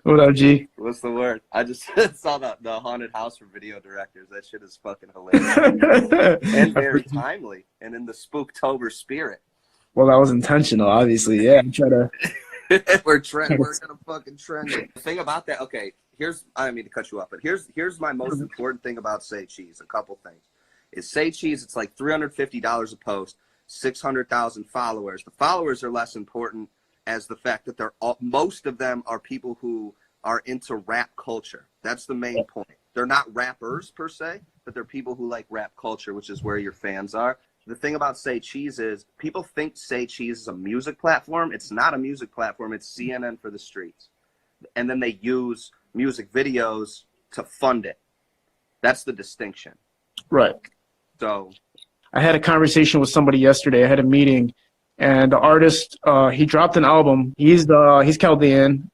What up, G? What's the word? I just saw the haunted house for video directors. That shit is fucking hilarious and very timely and in the Spooktober spirit. Well, that was intentional, obviously. Yeah, I'm trying to. We're gonna fucking trend it. The thing about that, okay, I don't mean to cut you off, but here's my most important thing about Say Cheese. A couple things. Is Say Cheese, it's like $350 a post, 600,000 followers. The followers are less important as the fact that most of them are people who are into rap culture. That's the main point. They're not rappers per se, but they're people who like rap culture, which is where your fans are. The thing about Say Cheese is people think Say Cheese is a music platform. It's not a music platform. It's CNN for the streets. And then they use music videos to fund it. That's the distinction. Right. So I had a conversation with somebody yesterday. I had a meeting, and the artist, he dropped an album. He's Chaldean.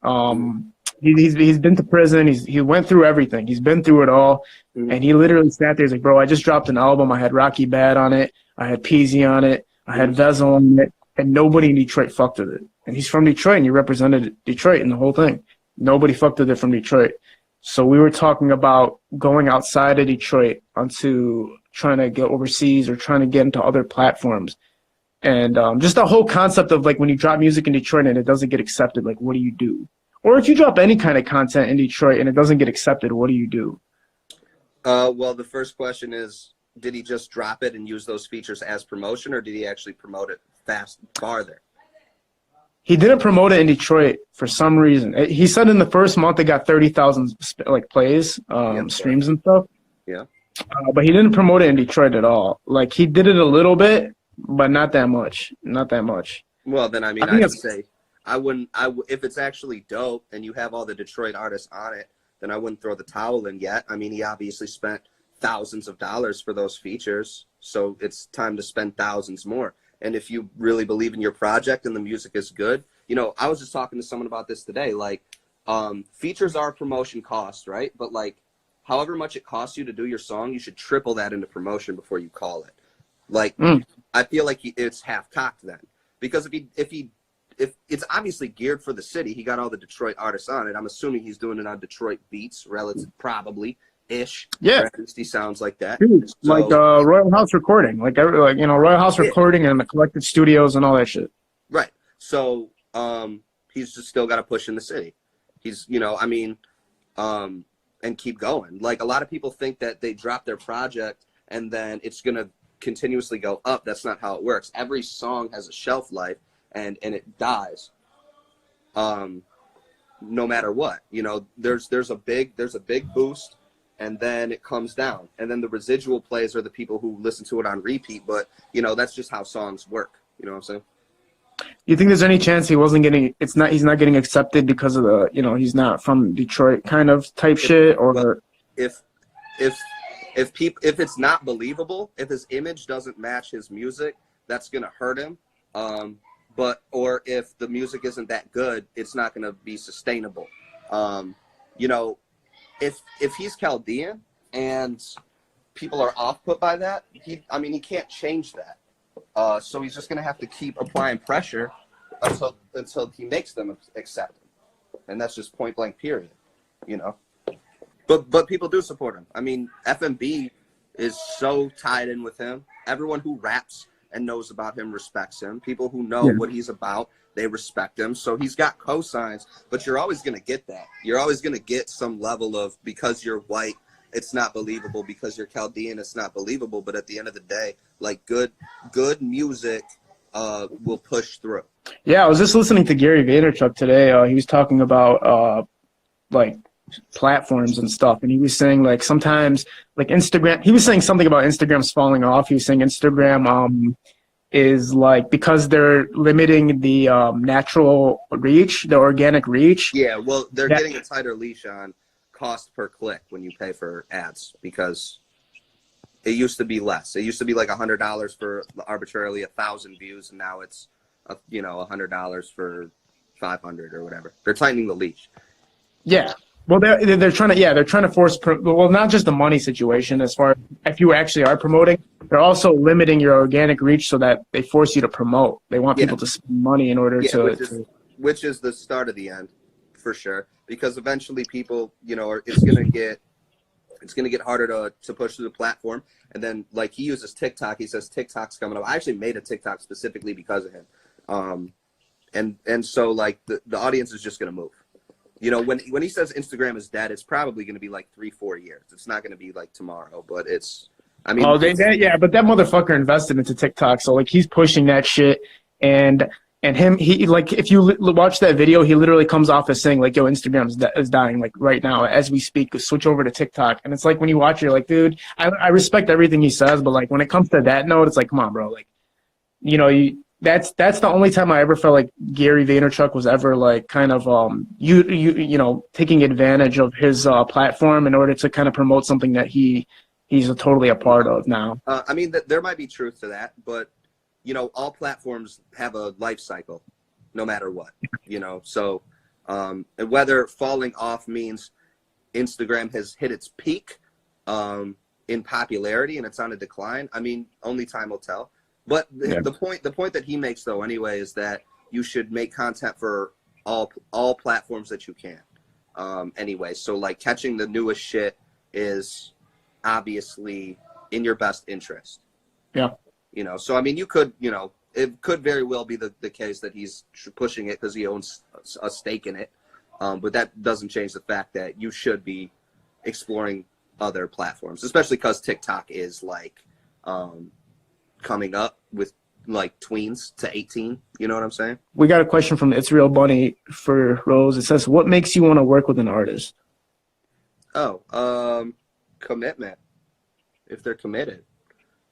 He's been to prison. He went through everything. He's been through it all. And he literally sat there. He's like, bro, I just dropped an album. I had Rocky Bad on it. I had Peasy on it. I had Vezel on it. And nobody in Detroit fucked with it. And he's from Detroit, and he represented Detroit in the whole thing. Nobody fucked with it from Detroit. So we were talking about going outside of Detroit onto trying to get overseas or trying to get into other platforms. And just the whole concept of, like, when you drop music in Detroit and it doesn't get accepted, like, what do you do? Or if you drop any kind of content in Detroit and it doesn't get accepted, what do you do? Well, the first question is, did he just drop it and use those features as promotion, or did he actually promote it farther? He didn't promote it in Detroit for some reason. He said in the first month it got 30,000 like plays, streams and stuff. Yeah. But he didn't promote it in Detroit at all. Like, he did it a little bit, but not that much. Not that much. Well, then, I mean, I'd say if it's actually dope and you have all the Detroit artists on it, then I wouldn't throw the towel in yet. I mean, he obviously spent thousands of dollars for those features, so it's time to spend thousands more. And if you really believe in your project and the music is good, you know, I was just talking to someone about this today. Like, features are promotion cost, right? But, like, however much it costs you to do your song, you should triple that into promotion before you call it. Like, I feel like it's half-cocked then. Because if it's obviously geared for the city, he got all the Detroit artists on it. I'm assuming he's doing it on Detroit beats, probably-ish. Yeah. Or at least he sounds like that. Dude, so, like Royal House Recording. Like, you know, Royal House Recording and the Collective Studios and all that shit. Right. So he's just still got to push in the city. He's, you know, I mean, and keep going. Like, a lot of people think that they drop their project and then it's going to continuously go up. That's not how it works. Every song has a shelf life and it dies. No matter what, you know, there's a big boost and then it comes down. And then the residual plays are the people who listen to it on repeat. But, you know, that's just how songs work. You know what I'm saying? You think there's any chance he wasn't getting, he's not getting accepted because of the, you know, he's not from Detroit kind of type shit? Or well, if it's not believable, if his image doesn't match his music, that's going to hurt him. Or if the music isn't that good, it's not going to be sustainable. You know, if he's Chaldean and people are off-put by that, he can't change that. So he's just going to have to keep applying pressure until he makes them accept him. And that's just point blank period, you know. But people do support him. I mean, FMB is so tied in with him. Everyone who raps and knows about him respects him. People who know what he's about, they respect him. So he's got cosigns, but you're always going to get that. You're always going to get some level of, because you're white, it's not believable. Because you're Chaldean, it's not believable. But at the end of the day, like, good music will push through. Yeah, I was just listening to Gary Vaynerchuk today. He was talking about like platforms and stuff, and he was saying, like, sometimes, like, Instagram, he was saying something about Instagram's falling off. He was saying Instagram is, like, because they're limiting the natural reach, the organic reach. Yeah, well, they're getting a tighter leash on cost per click when you pay for ads, because it used to be less. It used to be like $100 for arbitrarily 1,000 views, and now it's $100 for 500 or whatever. They're tightening the leash. Yeah. Well, they're trying to force, well, not just the money situation as far as if you actually are promoting, they're also limiting your organic reach so that they force you to promote. They want people to spend money in order to. Which is the start of the end, for sure. because eventually people, you know, it's gonna get harder to push through the platform. And then like he uses TikTok, he says TikTok's coming up. I actually made a TikTok specifically because of him. And so like the audience is just gonna move. You know, when he says Instagram is dead, it's probably gonna be like 3-4 years. It's not gonna be like tomorrow, but I mean, but that motherfucker invested into TikTok, so like he's pushing that shit, and he like if you watch that video, he literally comes off as saying like, "Yo, Instagram is dying like right now as we speak. Switch over to TikTok." And it's like when you watch it, you're like, dude, I respect everything he says, but like when it comes to that note, it's like, come on, bro, like, you know, that's the only time I ever felt like Gary Vaynerchuk was ever like kind of you know taking advantage of his platform in order to kind of promote something that he's totally a part of now. I mean, there might be truth to that, but you know, all platforms have a life cycle, no matter what. You know, so and whether falling off means Instagram has hit its peak in popularity and it's on a decline, I mean, only time will tell. But the point that he makes though, anyway, is that you should make content for all platforms that you can. Anyway, so like catching the newest shit is obviously in your best interest. Yeah. You know, so I mean, you could, you know, it could very well be the case that he's pushing it because he owns a stake in it. But that doesn't change the fact that you should be exploring other platforms, especially because TikTok is like coming up with like tweens to 18. You know what I'm saying? We got a question from It's Real Bunny for Rose. It says, "What makes you want to work with an artist?" Oh, commitment. If they're committed.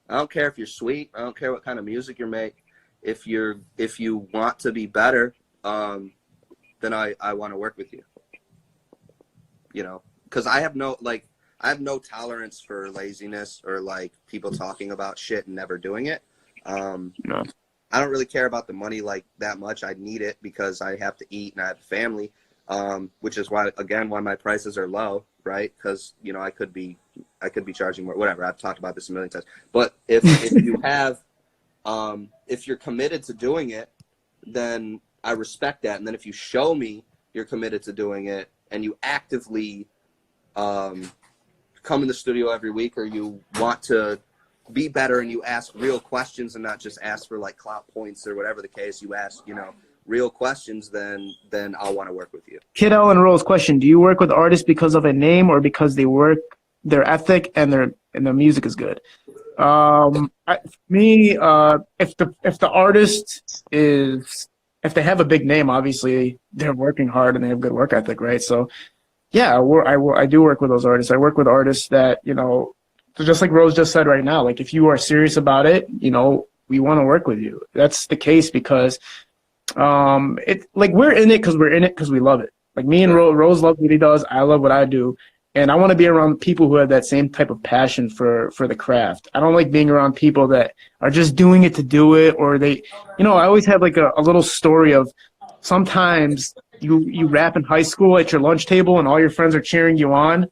I don't care if you're sweet. I don't care what kind of music you make. If you want to be better, then I want to work with you. You know, because I have no tolerance for laziness or like people talking about shit and never doing it. No. I don't really care about the money like that much. I need it because I have to eat and I have a family, which is why my prices are low, right? Because, you know, I could be charging more, whatever. I've talked about this a million times. But if you have, if you're committed to doing it, then I respect that. And then if you show me you're committed to doing it and you actively come in the studio every week, or you want to be better and you ask real questions and not just ask for like clout points or whatever the case, you ask, you know, real questions, then I'll want to work with you. Kid L and Rose question: do you work with artists because of a name or because they work their ethic and their music is good? If the artist is, if they have a big name, obviously they're working hard and they have good work ethic, right? So yeah, I do work with those artists. I work with artists that, you know, just like Rose just said right now, like if you are serious about it, you know, we want to work with you. That's the case because it like we're in it because we love it. Like me and Rose love what he does. I love what I do. And I want to be around people who have that same type of passion for the craft. I don't like being around people that are just doing it to do it, or they, you know, I always have like a little story of sometimes you rap in high school at your lunch table and all your friends are cheering you on,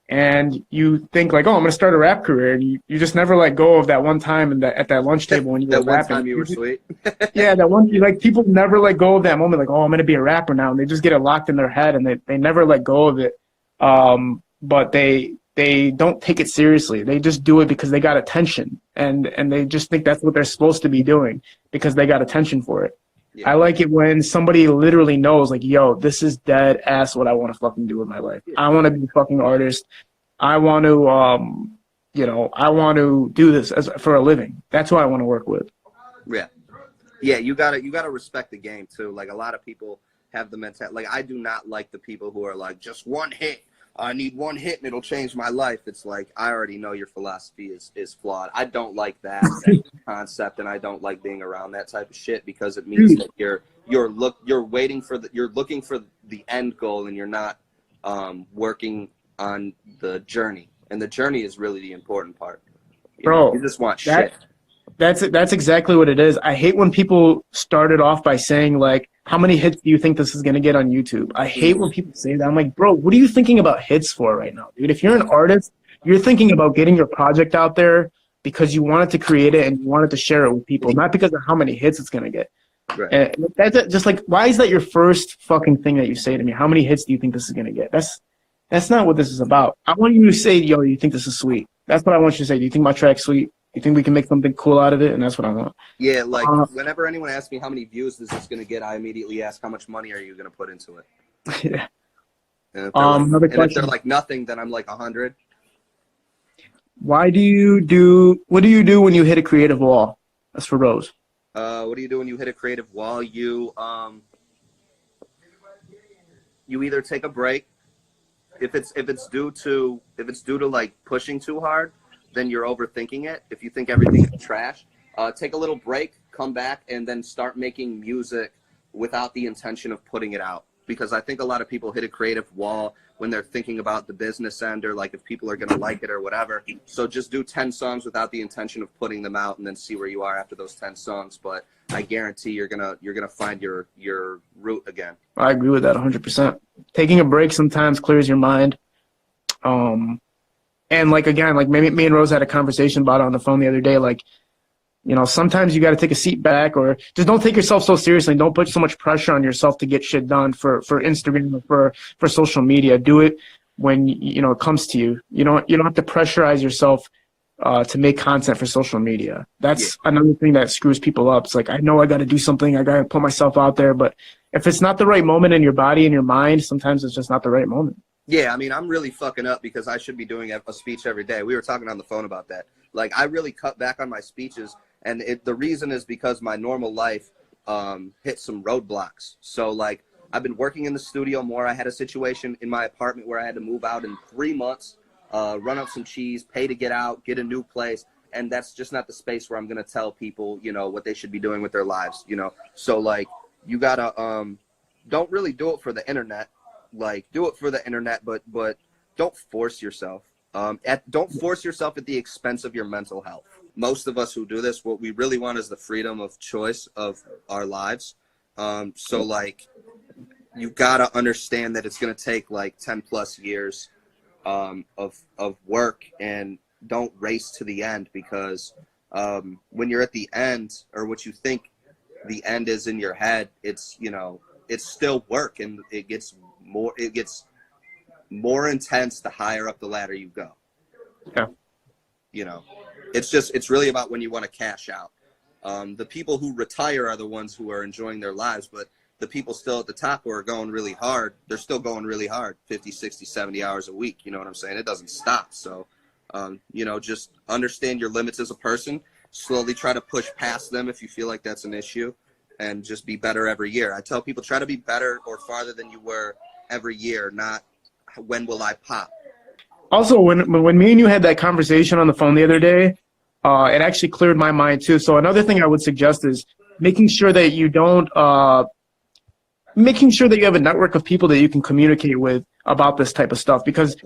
and you think like, oh, I'm going to start a rap career, and you just never let go of that one time at that lunch table when you were rapping. That one time you were sweet. Yeah, that one, like people never let go of that moment, like, oh, I'm going to be a rapper now, and they just get it locked in their head and they never let go of it. But they don't take it seriously. They just do it because they got attention, and they just think that's what they're supposed to be doing because they got attention for it. Yeah. I like it when somebody literally knows, like, yo, this is dead ass what I want to fucking do with my life. Yeah. I want to be a fucking artist. I want to, you know, I want to do this for a living. That's who I want to work with. Yeah. Yeah, you gotta respect the game too. Like a lot of people have the mentality. Like I do not like the people who are like, just one hit. I need one hit and it'll change my life. It's like, I already know your philosophy is flawed. I don't like that concept, and I don't like being around that type of shit because it means that you're looking for the end goal, and you're not working on the journey. And the journey is really the important part. You just want shit. That's exactly what it is. I hate when people started off by saying like, how many hits do you think this is going to get on YouTube? I hate when people say that. I'm like, bro, what are you thinking about hits for right now, dude? If you're an artist, you're thinking about getting your project out there because you wanted to create it and you wanted to share it with people, not because of how many hits it's going to get. Right. And that's it. Just like, why is that your first fucking thing that you say to me? How many hits do you think this is gonna get? That's not what this is about. I want you to say, yo, you think this is sweet. That's what I want you to say. Do you think my track's sweet? You think we can make something cool out of it? And that's what I want. Yeah, like whenever anyone asks me how many views is this gonna get, I immediately ask how much money are you gonna put into it. Yeah. And Another if they're like nothing, then I'm like 100. What do you do when you hit a creative wall? That's for Rose. What do you do when you hit a creative wall? You either take a break. If it's due to like pushing too hard, then you're overthinking it. If you think everything is trash, take a little break, come back, and then start making music without the intention of putting it out. Because I think a lot of people hit a creative wall when they're thinking about the business end, or like if people are going to like it or whatever. So just do 10 songs without the intention of putting them out, and then see where you are after those 10 songs. But I guarantee you're gonna find your route again. I agree with that 100%. Taking a break sometimes clears your mind. And like, again, like maybe me and Rose had a conversation about it on the phone the other day. Like, you know, sometimes you got to take a seat back, or just don't take yourself so seriously. Don't put so much pressure on yourself to get shit done for Instagram or for social media. Do it when, you know, it comes to you. You don't have to pressurize yourself to make content for social media. That's another thing that screws people up. It's like, I know I got to do something. I got to put myself out there. But if it's not the right moment in your body and your mind, sometimes it's just not the right moment. Yeah, I mean, I'm really fucking up because I should be doing a speech every day. We were talking on the phone about that. Like, I really cut back on my speeches, and the reason is because my normal life hit some roadblocks. So, like, I've been working in the studio more. I had a situation in my apartment where I had to move out in 3 months, run up some cheese, pay to get out, get a new place, and that's just not the space where I'm going to tell people, you know, what they should be doing with their lives, you know. So, like, you got to don't really do it for the internet. Like, do it for the internet, but don't force yourself. Don't force yourself at the expense of your mental health. Most of us who do this, what we really want is the freedom of choice of our lives. So, like, you gotta understand that it's gonna take like 10 plus years of work, and don't race to the end, because when you're at the end, or what you think the end is in your head, it's, you know, it's still work, and it gets more intense the higher up the ladder you go. Yeah. You know, it's really about when you want to cash out. The people who retire are the ones who are enjoying their lives, but the people still at the top who are going really hard, they're still going really hard, 50, 60, 70 hours a week. You know what I'm saying? It doesn't stop. So, you know, just understand your limits as a person, slowly try to push past them if you feel like that's an issue, and just be better every year. I tell people, try to be better or farther than you were every year, not when will I pop. Also, when me and you had that conversation on the phone the other day, it actually cleared my mind too. So another thing I would suggest is making sure that you don't, making sure that you have a network of people that you can communicate with about this type of stuff. Because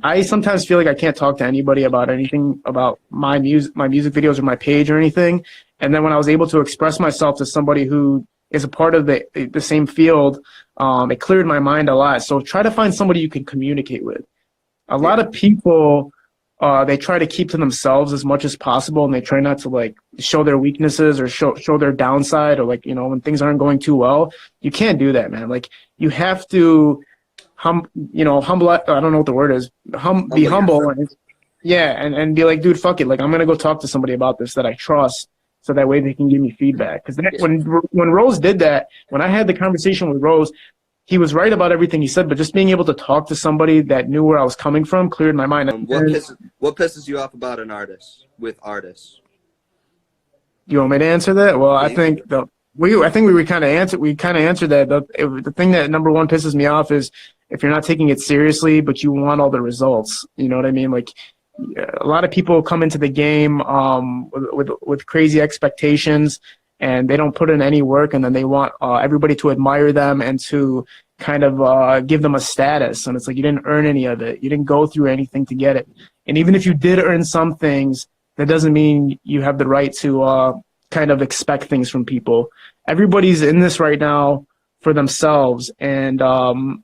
I sometimes feel like I can't talk to anybody about anything about my music videos or my page or anything. And then when I was able to express myself to somebody who is a part of the same field, it cleared my mind a lot. So try to find somebody you can communicate with. A lot of people, they try to keep to themselves as much as possible, and they try not to like show their weaknesses or show their downside, or like, you know, when things aren't going too well. You can't do that, man. Like, you have to humble, I don't know what the word is, be humble, and be like, dude, fuck it. Like, I'm going to go talk to somebody about this that I trust, so that way they can give me feedback. Because when Rose did that, when I had the conversation with Rose, he was right about everything he said, but just being able to talk to somebody that knew where I was coming from cleared my mind. What pisses you off about an artist, with artists? You want me to answer that? Well, I think we kind of answered that. The thing that number one pisses me off is if you're not taking it seriously, but you want all the results. You know what I mean? Like, a lot of people come into the game with crazy expectations, and they don't put in any work, and then they want everybody to admire them and to kind of give them a status. And it's like, you didn't earn any of it. You didn't go through anything to get it. And even if you did earn some things, that doesn't mean you have the right to kind of expect things from people. Everybody's in this right now for themselves. And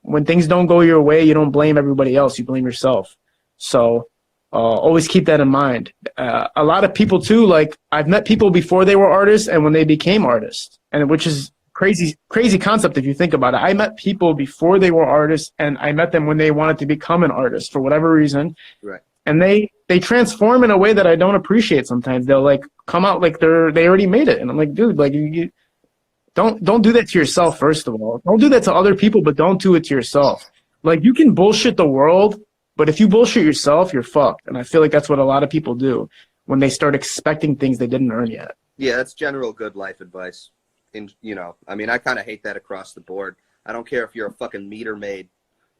when things don't go your way, you don't blame everybody else. You blame yourself. So always keep that in mind. A lot of people too, like, I've met people before they were artists and when they became artists, and which is crazy concept if you think about it. I met people before they were artists, and I met them when they wanted to become an artist for whatever reason. Right. And they transform in a way that I don't appreciate sometimes. They'll like come out like they already made it. And I'm like, dude, like you don't do that to yourself, first of all. Don't do that to other people, but don't do it to yourself. Like, you can bullshit the world, but if you bullshit yourself, you're fucked. And I feel like that's what a lot of people do when they start expecting things they didn't earn yet. Yeah, that's general good life advice. And, you know, I mean, I kind of hate that across the board. I don't care if you're a fucking meter maid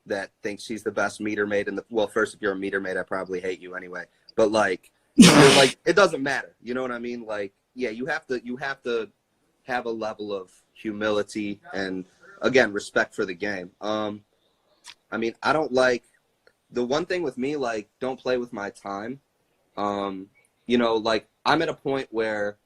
that thinks she's the best meter maid in the, well, first, if you're a meter maid, I probably hate you anyway. But like, like, it doesn't matter. You know what I mean? Like, yeah, you have to have a level of humility and, again, respect for the game. I mean, I don't like, the one thing with me, like, don't play with my time. You know, like, I'm at a point where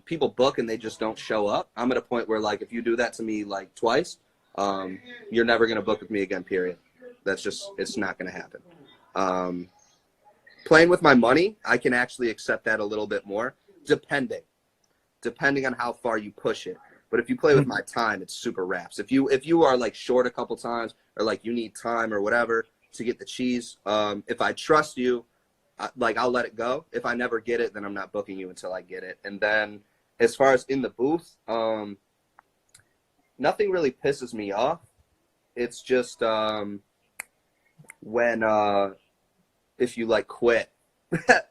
people book and they just don't show up. I'm at a point where, like, if you do that to me, like, twice, you're never going to book with me again, period. That's just, it's not going to happen. Playing with my money, I can actually accept that a little bit more, depending on how far you push it. But if you play with my time, it's super raps. If you are like short a couple times, or like you need time or whatever to get the cheese, if I trust you, like, I'll let it go. If I never get it, then I'm not booking you until I get it. And then as far as in the booth, nothing really pisses me off. It's just when if you like quit,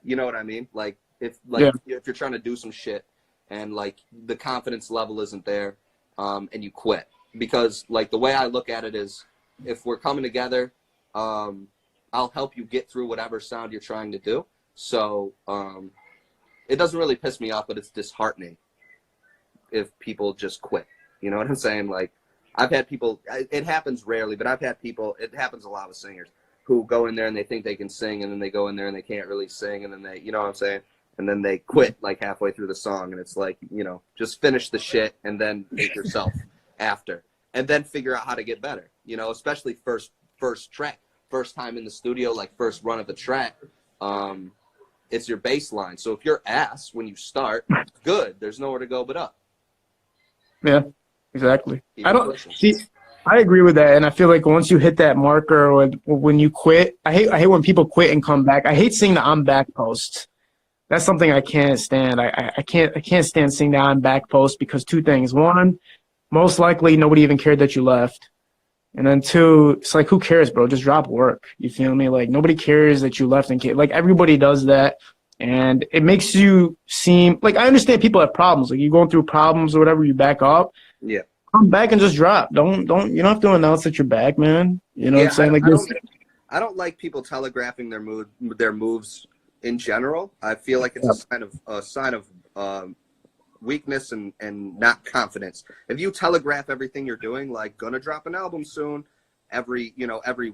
you know what I mean? Like, if you're trying to do some shit and like the confidence level isn't there, and you quit. Because like the way I look at it is, if we're coming together, I'll help you get through whatever sound you're trying to do. So it doesn't really piss me off, but it's disheartening if people just quit. You know what I'm saying? Like, I've had people, it happens rarely, but I've had people, it happens a lot with singers who go in there and they think they can sing, and then they go in there and they can't really sing, and then they, you know what I'm saying? And then they quit like halfway through the song, and it's like, you know, just finish the shit and then hate yourself after, and then figure out how to get better, you know, especially first track, first time in the studio, like first run of the track. It's your baseline. So if you're ass when you start, good, there's nowhere to go but up. Yeah, exactly. I agree with that, and I feel like once you hit that marker, or when you quit, I hate when people quit and come back. I hate seeing the "I'm back" posts. That's something I can't stand. I can't stand seeing the "I'm back" post, because two things: one, most likely nobody even cared that you left, and then two, it's like, who cares, bro? Just drop work. You feel me? Like, nobody cares that you left, and like, everybody does that, and it makes you seem like, I understand people have problems. Like, you're going through problems or whatever, you back up. Yeah. Come back and just drop. You don't have to announce that you're back, man. You know what I'm saying? Like, I don't like people telegraphing their moves in general. I feel like it's a sign of weakness and not confidence. If you telegraph everything you're doing, like, gonna drop an album soon, every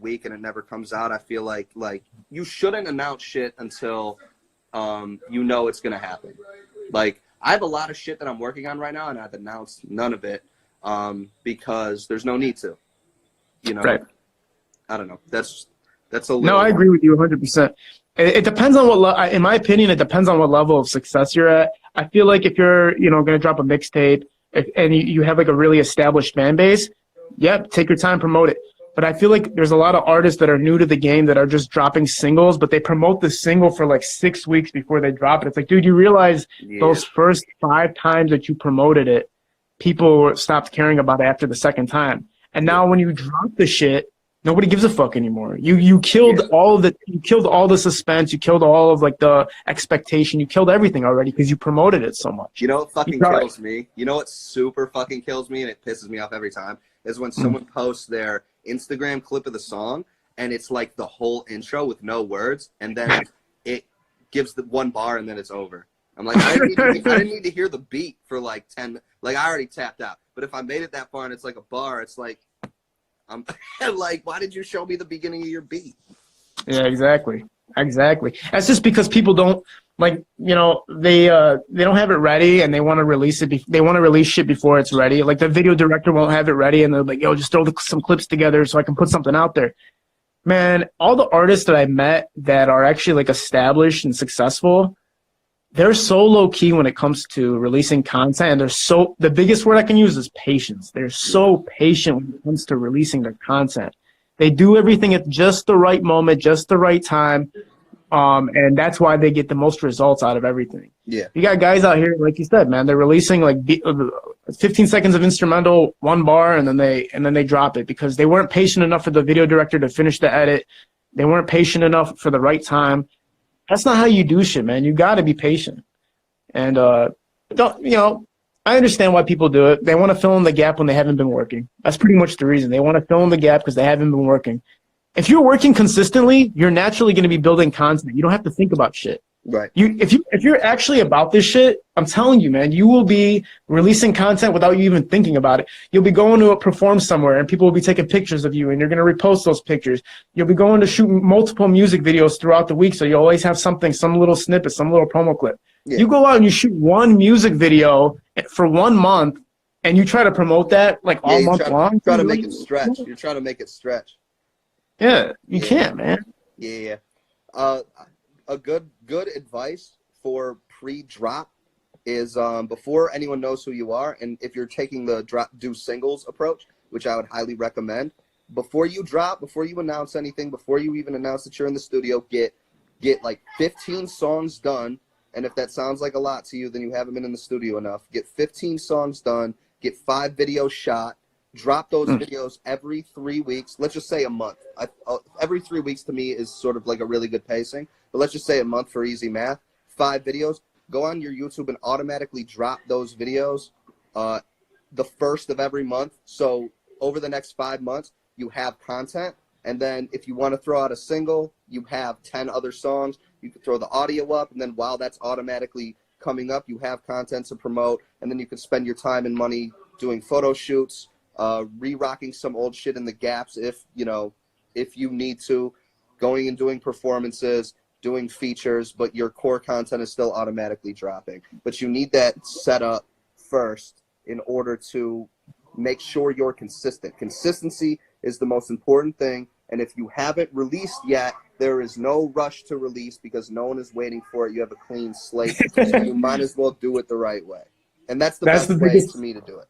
week, and it never comes out, I feel like you shouldn't announce shit until you know it's gonna happen. Like, I have a lot of shit that I'm working on right now, and I've announced none of it. Because there's no need to, you know. Right. I don't know. That's a little. No, I agree with you 100%. It depends on what, in my opinion, it depends on what level of success you're at. I feel like if you're, going to drop a mixtape and you have like a really established fan base, take your time, promote it. But I feel like there's a lot of artists that are new to the game that are just dropping singles, but they promote the single for like 6 weeks before they drop it. It's like, dude, you realize those first 5 times that you promoted it, people stopped caring about it after the second time. And now when you drop the shit, nobody gives a fuck anymore. You killed all the suspense, you killed all of like the expectation, you killed everything already because you promoted it so much. You know what fucking kills me? You know what super fucking kills me, and it pisses me off every time, is when someone posts their Instagram clip of the song and it's like the whole intro with no words, and then it gives the one bar and then it's over. I'm like, I didn't need to hear the beat for like 10 minutes. Like, I already tapped out. But if I made it that far and it's like a bar, it's like, I'm like, why did you show me the beginning of your beat? Yeah, exactly. That's just because people don't, like, they don't have it ready, and they want to release it. They want to release shit before it's ready. Like, the video director won't have it ready, and they're like, yo, just throw some clips together so I can put something out there. Man, all the artists that I met that are actually like established and successful, they're so low key when it comes to releasing content, and the biggest word I can use is patience. They're so patient when it comes to releasing their content. They do everything at just the right moment, just the right time. And that's why they get the most results out of everything. Yeah. You got guys out here, like you said, man, they're releasing like 15 seconds of instrumental, one bar, and then they drop it because they weren't patient enough for the video director to finish the edit. They weren't patient enough for the right time. That's not how you do shit, man. You got to be patient. And I understand why people do it. They want to fill in the gap when they haven't been working. That's pretty much the reason. They want to fill in the gap because they haven't been working. If you're working consistently, you're naturally going to be building content. You don't have to think about shit. Right. If you're actually about this shit, I'm telling you, man, you will be releasing content without you even thinking about it. You'll be going to perform somewhere, and people will be taking pictures of you, and you're going to repost those pictures. You'll be going to shoot multiple music videos throughout the week, so you always have something, some little snippet, some little promo clip. Yeah. You go out and you shoot one music video for 1 month, and you try to promote that like all month long. Try to make it stretch. You're trying to make it stretch. Yeah, you can't, man. Yeah. A good advice for pre-drop is before anyone knows who you are, and if you're taking the do singles approach, which I would highly recommend, before you drop, before you announce anything, before you even announce that you're in the studio, get like 15 songs done. And if that sounds like a lot to you, then you haven't been in the studio enough. Get 15 songs done, get 5 videos shot, drop those videos every 3 weeks. Let's just say a month. Every 3 weeks to me is sort of like a really good pacing. But let's just say a month for easy math. 5 videos. Go on your YouTube and automatically drop those videos the first of every month. So over the next 5 months, you have content. And then if you want to throw out a single, you have 10 other songs. You can throw the audio up. And then while that's automatically coming up, you have content to promote. And then you can spend your time and money doing photo shoots, re-rocking some old shit in the gaps if you need to, going and doing performances, doing features, but your core content is still automatically dropping. But you need that set up first in order to make sure you're consistent. Consistency is the most important thing, and if you haven't released yet, there is no rush to release because no one is waiting for it. You have a clean slate, so you might as well do it the right way. And that's the best way to me to do it.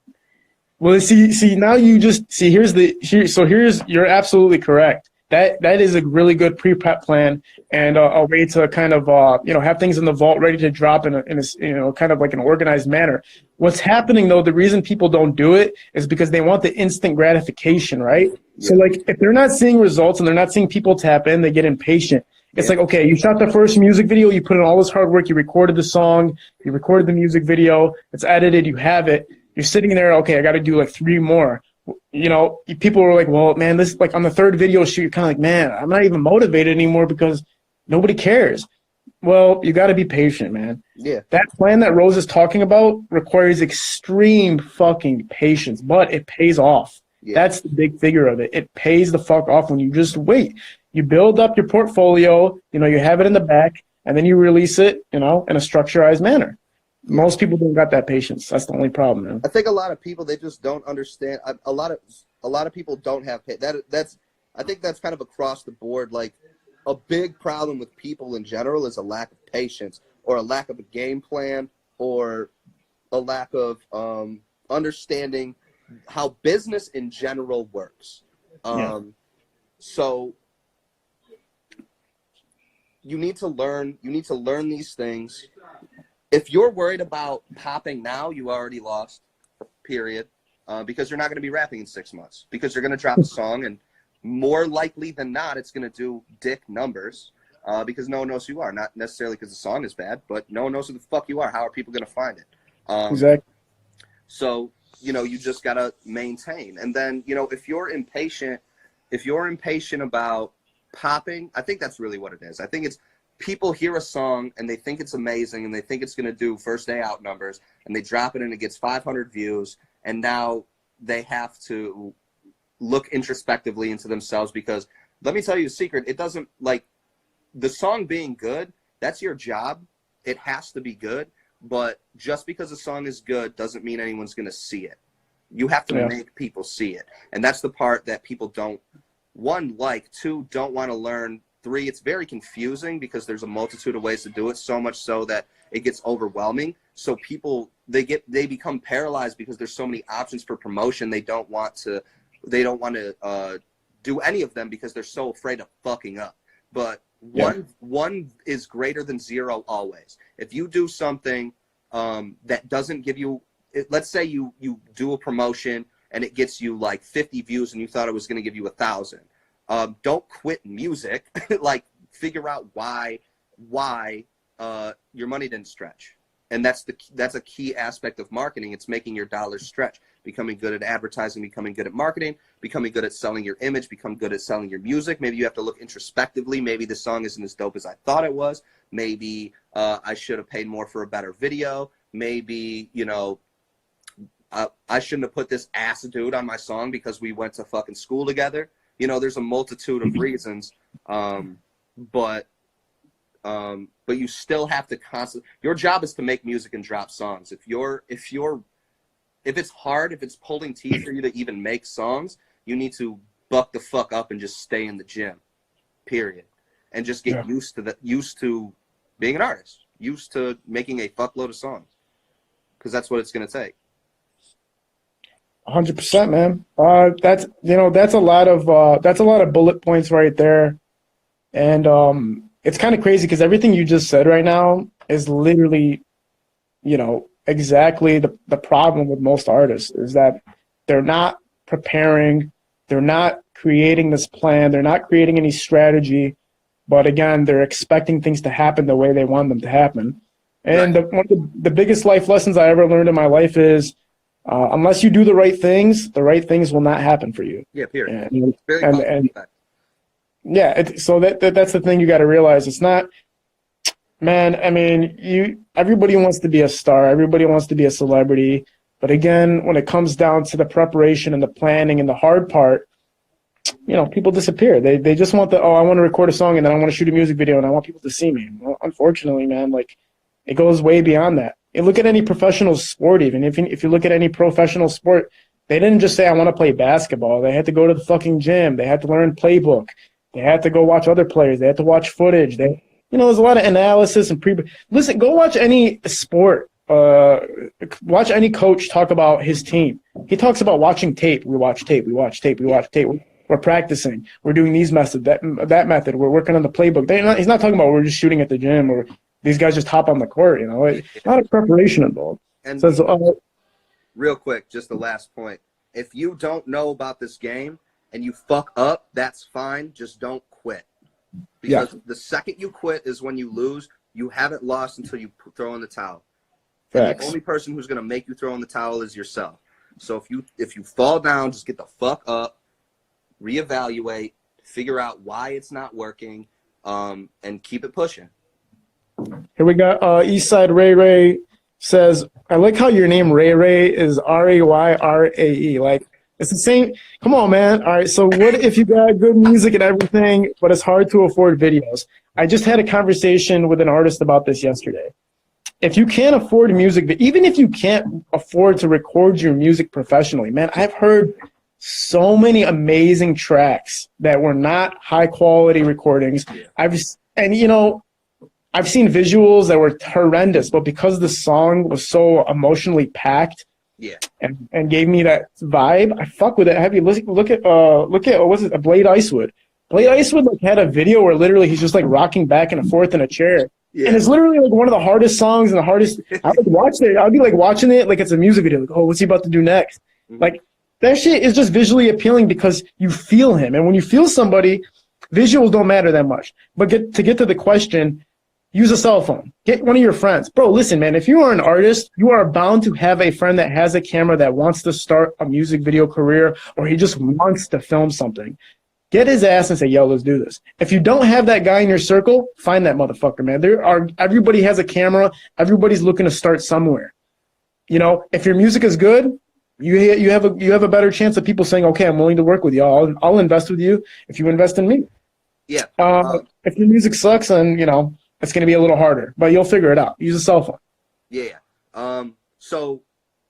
Well, see, now you just see. Here's you're absolutely correct. That is a really good pre-prep plan and a way to kind of have things in the vault ready to drop in a kind of like an organized manner. What's happening though, the reason people don't do it is because they want the instant gratification, right? Yeah. So like if they're not seeing results and they're not seeing people tap in, they get impatient. It's like, okay, you shot the first music video, you put in all this hard work, you recorded the song, you recorded the music video, it's edited, you have it. You're sitting there, okay, I got to do like 3 more. People were like, well, man, this like on the 3rd video shoot, you're kind of like, man, I'm not even motivated anymore because nobody cares. Well, you got to be patient, man. Yeah. That plan that Rose is talking about requires extreme fucking patience, but it pays off. Yeah. That's the big figure of it. It pays the fuck off when you just wait. You build up your portfolio, you have it in the back, and then you release it, in a structurized manner. Most people don't got that patience. That's the only problem, man. I think a lot of people, they just don't understand. A lot of people don't have I think that's kind of across the board. Like a big problem with people in general is a lack of patience or a lack of a game plan or a lack of understanding how business in general works. So you need to learn these things. If you're worried about popping now, you already lost, period, because you're not going to be rapping in 6 months because you're going to drop a song and more likely than not, it's going to do dick numbers because no one knows who you are. Not necessarily because the song is bad, but no one knows who the fuck you are. How are people going to find it? Exactly. So, you just got to maintain. And then, if you're impatient about popping, I think that's really what it is. I think it's people hear a song and they think it's amazing and they think it's going to do first day out numbers and they drop it and it gets 500 views and now they have to look introspectively into themselves because let me tell you a secret. It doesn't like the song being good. That's your job. It has to be good. But just because a song is good doesn't mean anyone's going to see it. You have to make people see it. And that's the part that people don't, 1, like, 2, don't want to learn 3, it's very confusing because there's a multitude of ways to do it, so much so that it gets overwhelming. So people, they become paralyzed because there's so many options for promotion. They don't want to do any of them because they're so afraid of fucking up. But one is greater than 0 always. If you do something that doesn't give you, let's say you do a promotion and it gets you like 50 views and you thought it was going to give you 1,000. Don't quit music. Like, figure out why your money didn't stretch. And that's a key aspect of marketing. It's making your dollars stretch, becoming good at advertising, becoming good at marketing, becoming good at selling your image, become good at selling your music. Maybe you have to look introspectively. Maybe the song isn't as dope as I thought it was. Maybe I should have paid more for a better video. Maybe, you know, I shouldn't have put this ass dude on my song because we went to fucking school together. You know, there's a multitude of reasons, but you still have to your job is to make music and drop songs. If it's hard, if it's pulling teeth for you to even make songs, you need to buck the fuck up and just stay in the gym, period. And just get used to being an artist, used to making a fuckload of songs, because that's what it's going to take. 100%, man. That's a lot of bullet points right there, and it's kind of crazy because everything you just said right now is literally, you know, exactly the problem with most artists is that they're not preparing, they're not creating this plan, they're not creating any strategy, but again, they're expecting things to happen the way they want them to happen. And one of the biggest life lessons I ever learned in my life is, unless you do the right things will not happen for you. Yeah, period. So that's the thing you got to realize. It's not, man, I mean, everybody wants to be a star. Everybody wants to be a celebrity. But again, when it comes down to the preparation and the planning and the hard part, you know, people disappear. They just want I want to record a song and then I want to shoot a music video and I want people to see me. Well, unfortunately, man, like, it goes way beyond that. You look at any professional sport, even if you look at any professional sport, they didn't just say, I want to play basketball. They had to go to the fucking gym. They had to learn playbook. They had to go watch other players. They had to watch footage. There's a lot of analysis and listen, go watch any sport. Watch any coach talk about his team. He talks about watching tape. We watch tape. We watch tape. We watch tape. We're practicing. We're doing these methods, that method. We're working on the playbook. He's not talking about we're just shooting at the gym or these guys just hop on the court. You know, a lot of preparation involved. And so, real quick, just the last point. If you don't know about this game and you fuck up, that's fine. Just don't quit. Because the second you quit is when you lose. You haven't lost until you throw in the towel. And the only person who's going to make you throw in the towel is yourself. So if you fall down, just get the fuck up, reevaluate, figure out why it's not working, and keep it pushing. Here we got Eastside Ray says, I like how your name Ray is Rayrae. Like, it's the same. Come on, man. All right, so what if you got good music and everything, but it's hard to afford videos? I just had a conversation with an artist about this yesterday. If you can't afford music, even if you can't afford to record your music professionally, man, I've heard so many amazing tracks that were not high quality recordings. I've seen visuals that were horrendous, but because the song was so emotionally packed, and gave me that vibe, I fuck with it. Have you look at what's it? Blade Icewood. Blade Icewood had a video where literally he's just like rocking back and forth in a chair, and it's literally like one of the hardest songs and the hardest. I would watch it. I'd be like watching it like it's a music video. Like, oh, what's he about to do next? Mm-hmm. Like, that shit is just visually appealing because you feel him, and when you feel somebody, visuals don't matter that much. But to get to the question. Use a cell phone. Get one of your friends. Bro, listen, man, if you are an artist, you are bound to have a friend that has a camera that wants to start a music video career, or he just wants to film something. Get his ass and say, yo, let's do this. If you don't have that guy in your circle, find that motherfucker, man. Everybody has a camera. Everybody's looking to start somewhere. You know, if your music is good, you have a better chance of people saying, okay, I'm willing to work with you. I'll invest with you if you invest in me. Yeah. If your music sucks, then, you know, it's going to be a little harder, but you'll figure it out. Use a cell phone. Yeah. So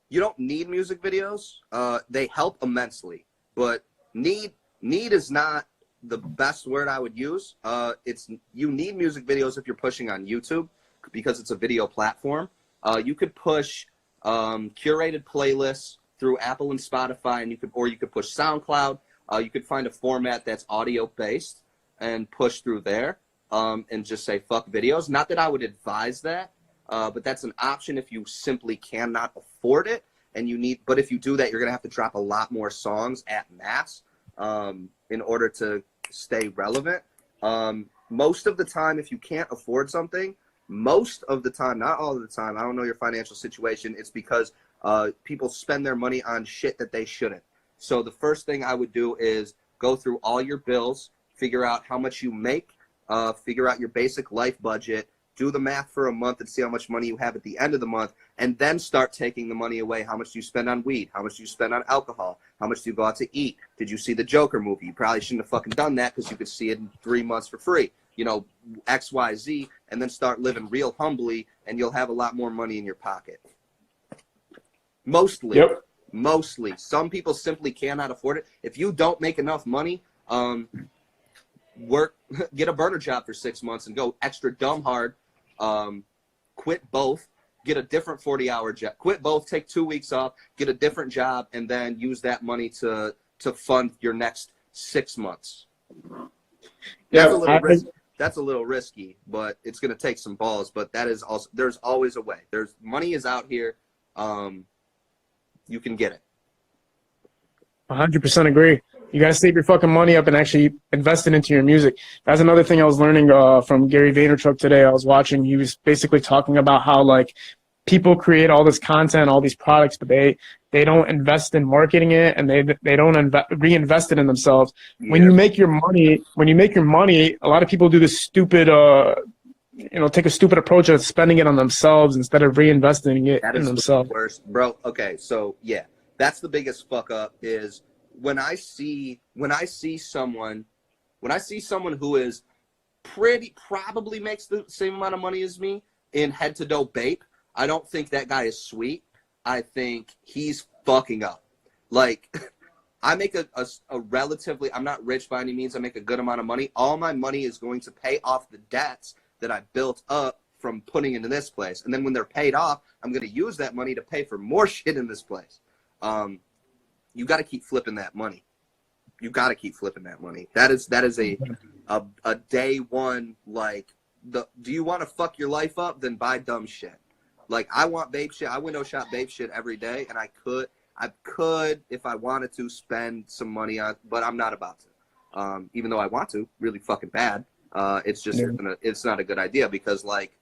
you don't need music videos. They help immensely, but need is not the best word I would use, you need music videos if you're pushing on YouTube because it's a video platform. You could push curated playlists through Apple and Spotify, and you could push SoundCloud. You could find a format that's audio based and push through there, and just say fuck videos. Not that I would advise that, but that's an option if you simply cannot afford it. But if you do that, you're gonna have to drop a lot more songs at mass in order to stay relevant. Most of the time, if you can't afford something, most of the time, not all of the time, I don't know your financial situation, it's because people spend their money on shit that they shouldn't. So the first thing I would do is go through all your bills, figure out how much you make, figure out your basic life budget, do the math for a month and see how much money you have at the end of the month, and then start taking the money away. How much do you spend on weed? How much do you spend on alcohol? How much do you go out to eat? Did you see the Joker movie? You probably shouldn't have fucking done that because you could see it in 3 months for free. You know, X, Y, Z, and then start living real humbly, and you'll have a lot more money in your pocket. Mostly. Yep. Mostly. Some people simply cannot afford it. If you don't make enough money, get a burner job for 6 months and go extra dumb hard. Quit both, get a different 40-hour job. Quit both, take 2 weeks off, get a different job, and then use that money to fund your next 6 months. That's a little risky, but it's going to take some balls. But that is also, there's always a way. There's money is out here. You can get it. 100% agree. You got to save your fucking money up and actually invest it into your music. That's another thing I was learning from Gary Vaynerchuk today. I was watching. He was basically talking about how like people create all this content, all these products, but they don't invest in marketing it, and they don't reinvest it in themselves. Yeah. When you make your money, a lot of people do this stupid, take a stupid approach of spending it on themselves instead of reinvesting it in themselves. The worst, bro. Okay, so yeah, that's the biggest fuck up is when I see someone who is probably makes the same amount of money as me in head to toe vape. I don't think that guy is sweet. I think he's fucking up. Like, I make a relatively, I'm not rich by any means. I make a good amount of money. All my money is going to pay off the debts that I built up from putting into this place. And then when they're paid off, I'm going to use that money to pay for more shit in this place. You got to keep flipping that money. That is a day one, like, do you want to fuck your life up? Then buy dumb shit. Like, I want vape shit. I window shop vape shit every day, and I could, if I wanted to, spend some money on, but I'm not about to. Even though I want to, really fucking bad. It's just, it's not a good idea because, like,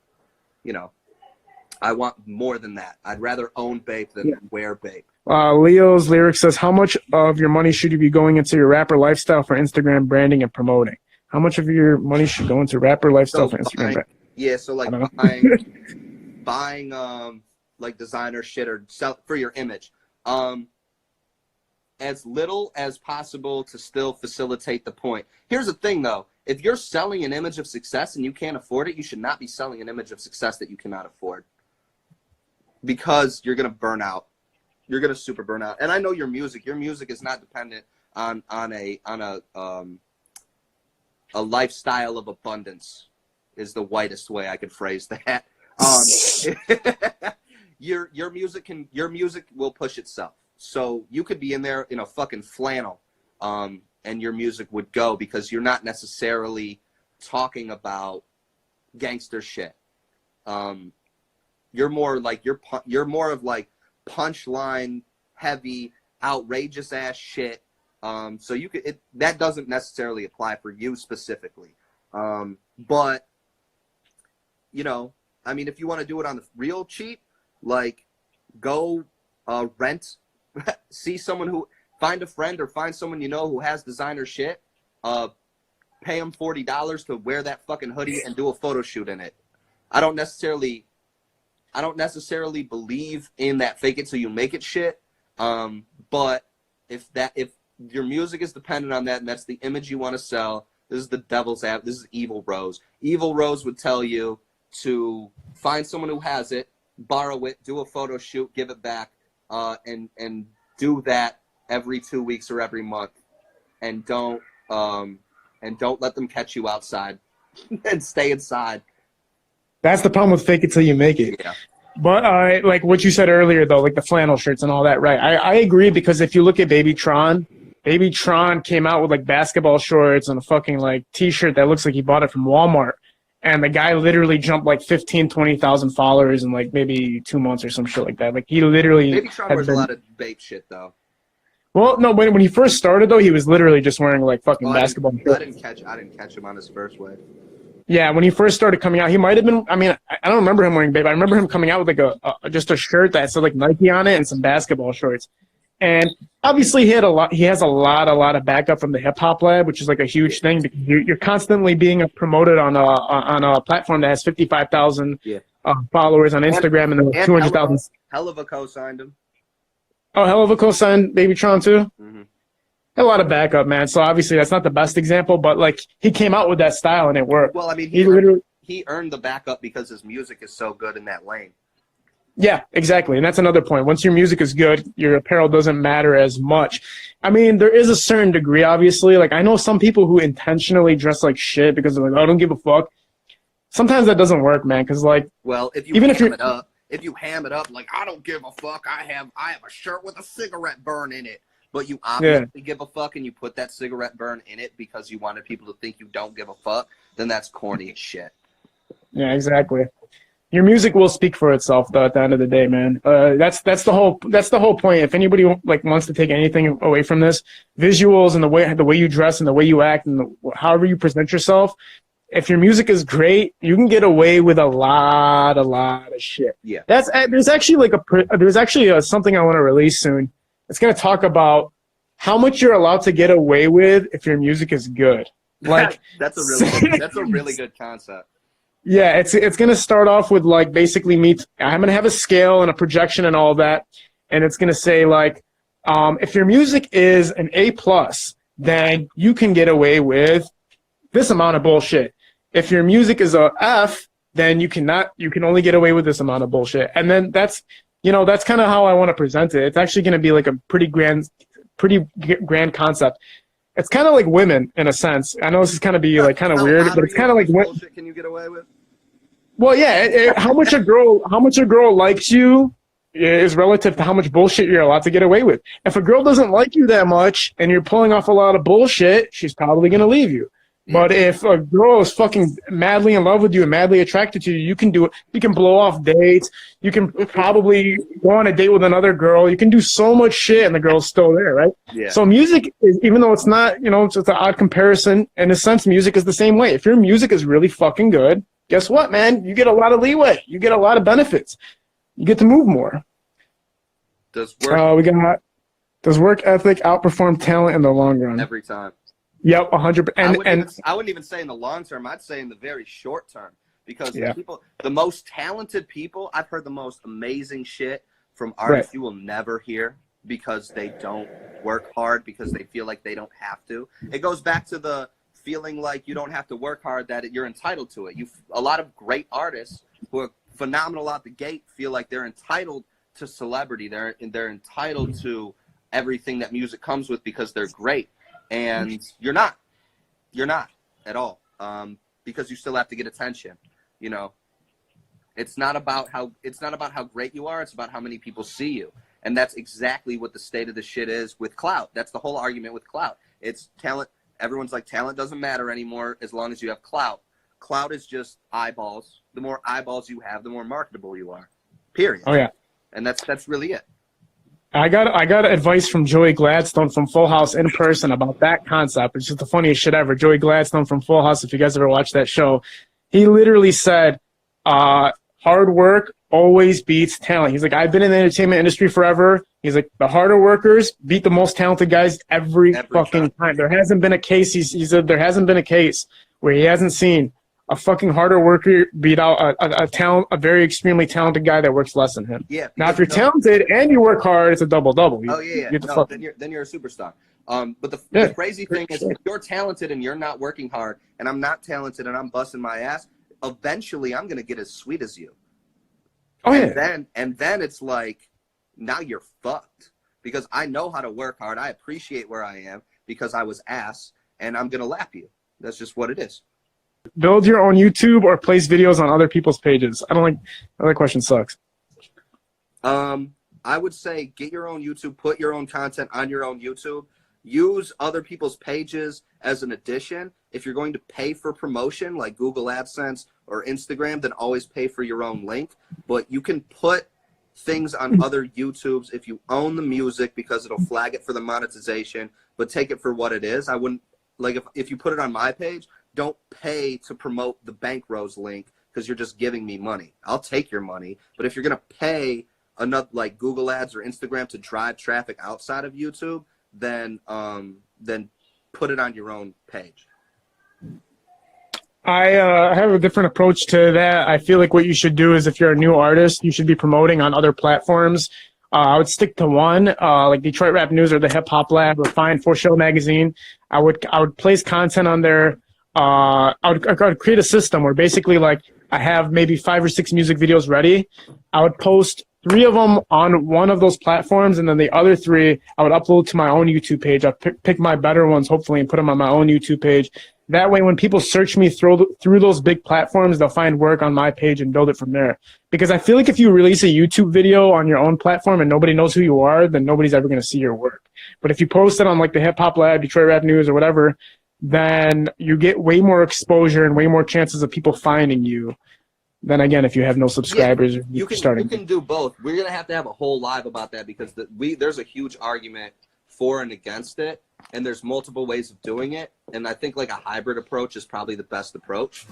I want more than that. I'd rather own vape than wear vape. Leo's lyric says, how much of your money should you be going into your rapper lifestyle for Instagram branding and promoting? How much of your money should go into rapper lifestyle for Instagram branding? Yeah, so like buying like designer shit or sell for your image. As little as possible to still facilitate the point. Here's the thing though, if you're selling an image of success and you can't afford it, you should not be selling an image of success that you cannot afford. Because you're gonna burn out. You're gonna super burn out. And I know your music is not dependent on a lifestyle of abundance is the whitest way I could phrase that. Your music will push itself. So you could be in there in a fucking flannel, and your music would go because you're not necessarily talking about gangster shit. You're more of like punchline heavy, outrageous ass shit. So that doesn't necessarily apply for you specifically. But I mean, if you want to do it on the real cheap, like go rent, find a friend or find someone who has designer shit, pay them $40 to wear that fucking hoodie and do a photo shoot in it. I don't necessarily believe in that fake it till you make it shit. But if your music is dependent on that and that's the image you want to sell, this is the devil's app. This is Evil Rose. Evil Rose would tell you to find someone who has it, borrow it, do a photo shoot, give it back, and do that every 2 weeks or every month. And don't and don't let them catch you outside and stay inside. That's the problem with fake it till you make it. Yeah. But like what you said earlier, though, like the flannel shirts and all that, right? I agree, because if you look at Baby Tron came out with like basketball shorts and a fucking like T-shirt that looks like he bought it from Walmart. And the guy literally jumped like 15, 20,000 followers in like maybe 2 months or some shit like that. Like he literally. Baby Tron wears a lot of babe shit though. Well, no, when he first started though, he was literally just wearing like fucking basketball shorts. I didn't catch him on his first wave. Yeah, when he first started coming out, he might have been. I mean, I don't remember him wearing Babe. I remember him coming out with like just a shirt that said like Nike on it and some basketball shorts. And obviously, he has a lot of backup from the Hip Hop Lab, which is like a huge thing, because you're constantly being promoted on a platform that has 55,000 followers on Instagram and 200,000. Hell of a co-signed him. Oh, Hell of a co-signed Baby Tron too. Mm-hmm. A lot of backup, man. So obviously that's not the best example, but like he came out with that style and it worked. Well, I mean, he earned the backup because his music is so good in that lane. Yeah, exactly. And that's another point. Once your music is good, your apparel doesn't matter as much. I mean, there is a certain degree, obviously. Like, I know some people who intentionally dress like shit because they're like, oh, I don't give a fuck. Sometimes that doesn't work, man, because, like... Well, if you ham it up, like, I don't give a fuck, I have a shirt with a cigarette burn in it, but you obviously give a fuck and you put that cigarette burn in it because you wanted people to think you don't give a fuck, then that's corny as shit. Yeah, exactly. Your music will speak for itself, though. At the end of the day, man, that's the whole point. If anybody like wants to take anything away from this, visuals and the way you dress and the way you act and however you present yourself, if your music is great, you can get away with a lot of shit. Yeah. There's actually something I want to release soon. It's gonna talk about how much you're allowed to get away with if your music is good. Like that's a really good concept. Yeah, it's gonna start off with like basically I'm gonna have a scale and a projection and all that, and it's gonna say like, if your music is an A+, then you can get away with this amount of bullshit. If your music is a F, then you can only get away with this amount of bullshit. And then that's kind of how I want to present it. It's actually gonna be like a pretty grand concept. It's kind of like women in a sense. I know this is kind of weird, but it's kind of like what bullshit can you get away with? Well, yeah, how much a girl likes you is relative to how much bullshit you're allowed to get away with. If a girl doesn't like you that much and you're pulling off a lot of bullshit, she's probably gonna leave you. But if a girl is fucking madly in love with you and madly attracted to you, you can do it. You can blow off dates. You can probably go on a date with another girl. You can do so much shit and the girl's still there, right? Yeah. So music is, even though it's not, it's an odd comparison, in a sense, music is the same way. If your music is really fucking good, guess what, man? You get a lot of leeway. You get a lot of benefits. You get to move more. Does work ethic outperform talent in the long run? Every time. Yep, 100%. I wouldn't even say in the long term. I'd say in the very short term, because the most talented people, I've heard the most amazing shit from artists you will never hear because they don't work hard, because they feel like they don't have to. It goes back to the feeling like you don't have to work hard, that you're entitled to it. A lot of great artists who are phenomenal out the gate feel like they're entitled to celebrity. They're entitled to everything that music comes with because they're great. And you're not at all, because you still have to get attention. It's not about how great you are. It's about how many people see you. And that's exactly what the state of the shit is with clout. That's the whole argument with clout. It's talent. Everyone's like, talent doesn't matter anymore as long as you have clout. Clout is just eyeballs. The more eyeballs you have, the more marketable you are. Period. Oh yeah. And that's really it. I got advice from Joey Gladstone from Full House in person about that concept. It's just the funniest shit ever. Joey Gladstone from Full House, if you guys ever watched that show, he literally said, hard work always beats talent. He's like, I've been in the entertainment industry forever. He's like, the harder workers beat the most talented guys every fucking time. There hasn't been a case, he said, there hasn't been a case where he hasn't seen a fucking harder worker beat out a very extremely talented guy that works less than him. Yeah. Now, if you're talented and you work hard, it's a double-double. Oh yeah. No, then you're a superstar. But the crazy thing is, if you're talented and you're not working hard, and I'm not talented and I'm busting my ass, eventually I'm gonna get as sweet as you. Oh yeah. And then it's like, now you're fucked, because I know how to work hard. I appreciate where I am because I was ass, and I'm gonna lap you. That's just what it is. Build your own YouTube or place videos on other people's pages? I don't like that question. Sucks. I would say get your own YouTube, put your own content on your own YouTube. Use other people's pages as an addition. If you're going to pay for promotion like Google AdSense or Instagram, then always pay for your own link. But you can put things on other YouTubes if you own the music, because it'll flag it for the monetization, but take it for what it is. I wouldn't, like, if you put it on my page, don't pay to promote the BankRose link because you're just giving me money. I'll take your money, but if you're going to pay enough like Google ads or Instagram to drive traffic outside of YouTube, then put it on your own page. I have a different approach to that. I feel like what you should do is, if you're a new artist, you should be promoting on other platforms. I would stick to one, like Detroit Rap News or the Hip Hop Lab or Fine For Show magazine. I would place content on there. I would create a system where basically, like, I have maybe 5 or 6 music videos ready. I would post 3 of them on one of those platforms, and then the other 3 I would upload to my own YouTube page. I'd pick my better ones, hopefully, and put them on my own YouTube page. That way, when people search me through those big platforms, they'll find work on my page and build it from there. Because I feel like if you release a YouTube video on your own platform and nobody knows who you are, then nobody's ever going to see your work. But if you post it on like the Hip Hop Lab, Detroit Rap News, or whatever, then you get way more exposure and way more chances of people finding you than, again, if you have no subscribers. Yeah, you can do both. We're going to have a whole live about that, because there's a huge argument for and against it, and there's multiple ways of doing it, and I think like a hybrid approach is probably the best approach.